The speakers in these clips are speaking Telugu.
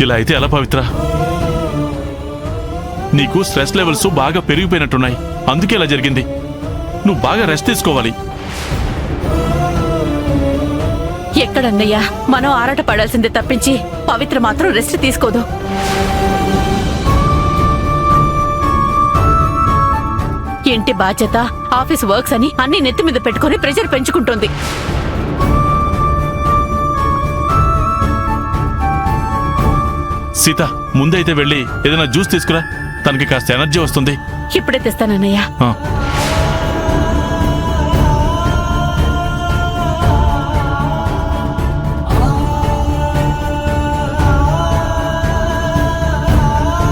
ఇలా అయితే ఎలా పవిత్ర? నీకు స్ట్రెస్ లెవెల్స్ బాగా పెరిగిపోయినట్టున్నాయి, అందుకే ఇలా జరిగింది. నువ్వు బాగా రెస్ట్ తీసుకోవాలి. ఎక్కడన్నయ్యా, మనం ఆరాట పడాల్సిందే తప్పించి పవిత్ర మాత్రం రెస్ట్ తీసుకోదు. ఇంటి బాధ్యత, ఆఫీస్ వర్క్స్ అని అన్ని నెత్తి మీద పెట్టుకుని ప్రెషర్ పెంచుకుంటోంది. సీత, ముందైతే వెళ్ళి ఏదైనా జ్యూస్ తీసుకురా, తనకి కాస్త ఎనర్జీ వస్తుంది. ఇప్పుడే తెస్తానన్నయ్యా.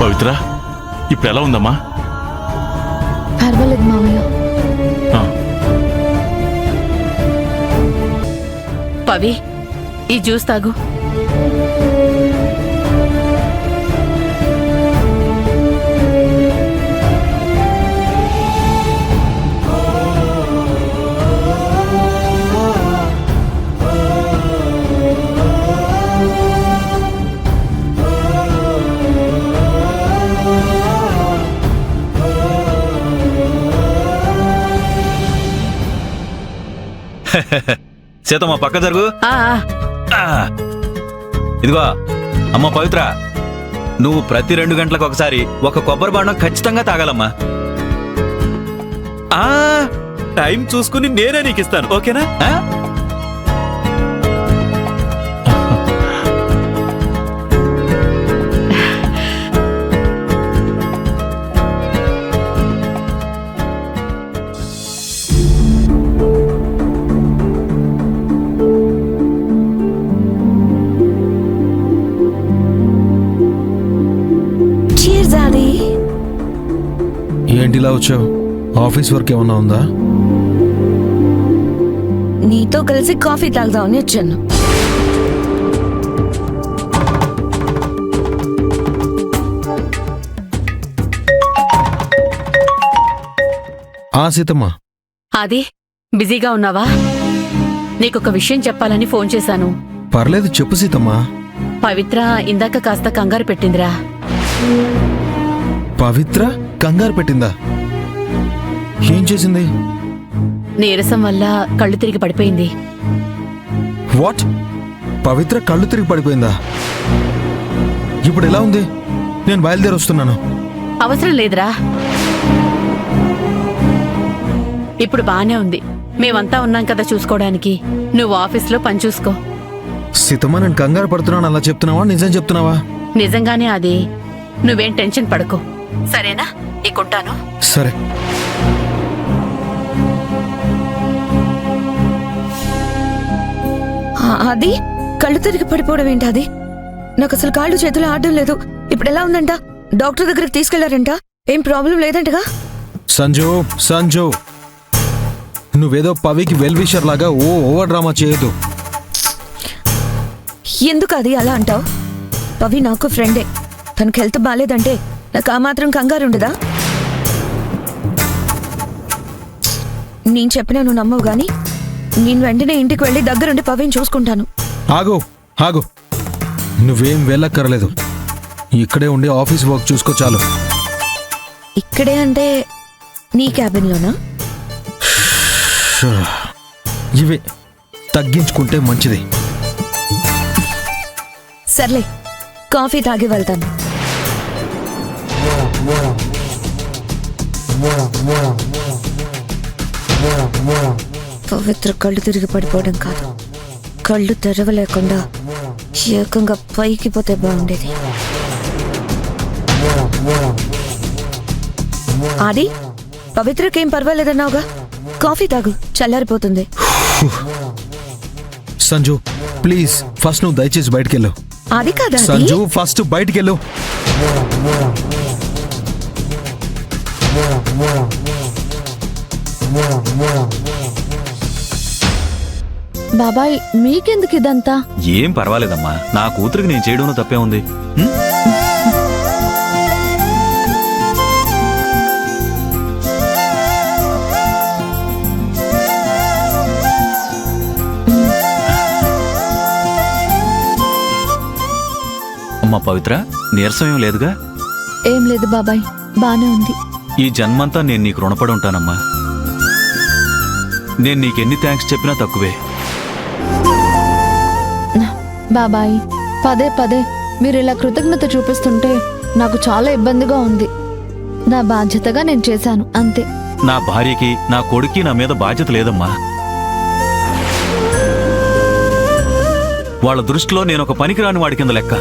పవిత్ర, ఇప్పుడు ఎలా ఉందమ్మా? పర్వాలేదు మామయ్య. పవి, ఈ జ్యూస్ తాగు. సీతమ్మ పక్క జరుగు. ఇదిగో అమ్మ పవిత్ర, నువ్వు ప్రతి 2 గంటలకు ఒకసారి ఒక కొబ్బరి బాండం ఖచ్చితంగా తాగాలమ్మా. టైం చూసుకుని నేనే నీకు ఇస్తాను, ఓకేనా? ఏంటిలా వచ్చావు? ఆఫీస్ వర్క్ ఏమన్నా ఉందా? నీతో కలిసి కాఫీ తాగుదామని వచ్చాను. సీతమ్మా. అది బిజీగా ఉన్నావా? నీకొక విషయం చెప్పాలని ఫోన్ చేశాను. పర్లేదు, చెప్పు సీతమ్మా. పవిత్ర ఇందాక కాస్త కంగారు పెట్టిందిరా. పవిత్ర కంగారు పెట్టిందా? ఏం చేసింది? నీరసం వల్ల కళ్ళు తిరిగి పడిపోయింది. వాట్? పవిత్ర కళ్ళు తిరిగి పడిపోయిందా? ఇప్పుడు ఎలా ఉంది? నేను బయలుదేరి వస్తున్నాను. అవసరం లేదురా, ఇప్పుడు బానే ఉంది. మేమంతా ఉన్నాం కదా చూసుకోవడానికి. నువ్వు ఆఫీస్లో పని చూసుకో. సీతమ్మ, నేను కంగారు పడుతున్నాను అలా చెప్తున్నావా, నిజం చెప్తున్నావా? నిజంగానే. అది నువ్వేం టెన్షన్ పడకు, సరేనా? ఇకుంటాను. సరే. అది కళ్ళు తిరిగి పడిపోవడం ఏంటి? అది నాకు అసలు కాళ్ళు చేతులు ఆడడం లేదు. ఇప్పుడు ఎలా ఉందంట? డాక్టర్ దగ్గరికి తీసుకెళ్లారంట? ఏం ప్రాబ్లం లేదంటగా? సంజు, నువ్వేదో పవికి వెల్ విషర్ లాగా ఓవర్ డ్రామా చేయొద్దు. ఎందుకు అది అలా అంటావు? పవి నాకు ఫ్రెండే. తనకు హెల్త్ బాగాలేదంటే నాకు ఆ మాత్రం కంగారు ఉండదా? నేను చెప్పినా నువ్వు నమ్మవు గాని నేను వెంటనే ఇంటికి వెళ్ళి దగ్గరుండి పవిని చూసుకుంటాను. ఆగు, నువ్వేం వెళ్ళక్కర్లేదు. ఇక్కడే ఉండి ఆఫీస్ వర్క్ చూసుకో చాలు. ఇక్కడే అంటే నీ క్యాబిన్లోనా? ఇవే తగ్గించుకుంటే మంచిది. సర్లే, కాఫీ తాగి వెళ్తాను. పవిత్ర కళ్ళు తిరిగి పడిపోవడం కాదు, కళ్ళు తెరవలేకుండా ఏకంగా పైకి పోతే బాగుండేది. అది పవిత్రకేం పర్వాలేదన్నావుగా, కాఫీ తాగు, చల్లారిపోతుంది. సంజు ప్లీజ్, ఫస్ట్ నువ్వు దయచేసి బయటికెళ్ళు. అది కాదా సంజు, ఫస్ట్ బయటికెళ్ళు. బాబాయ్, మీకెందుకు ఇదంతా? ఏం పర్వాలేదమ్మా, నా కూతురికి నేను చేయడంలో తప్పే ఉంది. అమ్మా పవిత్ర, నీరసం ఏం లేదుగా? ఏం లేదు బాబాయ్, బానే ఉంది. ఈ జన్మంతా నేను నీకు రుణపడి ఉంటానమ్మా. నేను నీకెన్ని థ్యాంక్స్ చెప్పినా తక్కువే. బాబాయ్, పదే పదే మీరు ఇలా కృతజ్ఞత చూపిస్తుంటే నాకు చాలా ఇబ్బందిగా ఉంది. నా బాధ్యతగా నేను చేశాను అంతే. నా భార్యకి, నా కొడుక్కి నా మీద బాధ్యత లేదమ్మా. వాళ్ళ దృష్టిలో నేను ఒక పనికిరాని వాడి కింద లెక్క.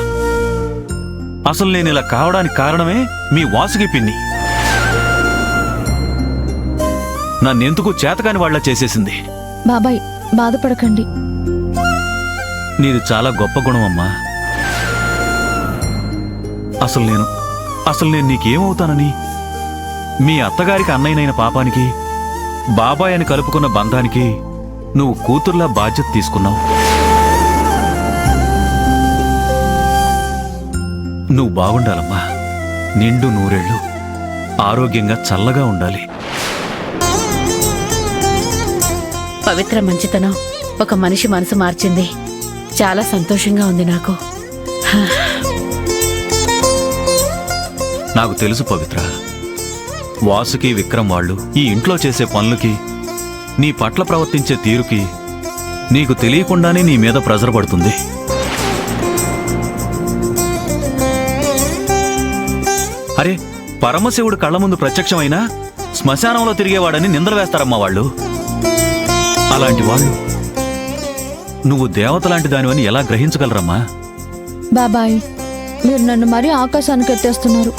అసలు నేను ఇలా కావడానికి కారణమే మీ వాసుకి పిన్ని. నన్నెందుకు చేతకాని వాళ్ళ చేసేసింది. బాబాయ్, బాధపడకండి. నీది చాలా గొప్ప గుణం అమ్మా. అసలు నేను నీకేమవుతానని, మీ అత్తగారికి అన్నయ్యనైన పాపానికి, బాబాయ్ అని కలుపుకున్న బంధానికి నువ్వు కూతుర్లా బాధ్యత తీసుకున్నావు. నువ్వు బాగుండాలమ్మా. నిండు నూరేళ్లు ఆరోగ్యంగా చల్లగా ఉండాలి. పవిత్ర మంచితనం ఒక మనిషి మనసు మార్చింది. చాలా సంతోషంగా ఉంది నాకు. నాకు తెలుసు పవిత్ర, వాసుకి, విక్రమ్ వాళ్ళు ఈ ఇంట్లో చేసే పనులకి, నీ పట్ల ప్రవర్తించే తీరుకి నీకు తెలియకుండానే నీ మీద ప్రెజర్ పడుతుంది. అరే, పరమశివుడు కళ్ళ ముందు ప్రత్యక్షమైనా శ్మశానంలో తిరిగేవాడని నిందలు వేస్తారమ్మా వాళ్ళు. అలాంటి వాళ్ళు నువ్వు దేవత లాంటి దానివని ఎలా గ్రహించగలరమ్మా? బాబాయ్, మీరు నన్ను మరీ ఆకాశానికి ఎత్తేస్తున్నారు.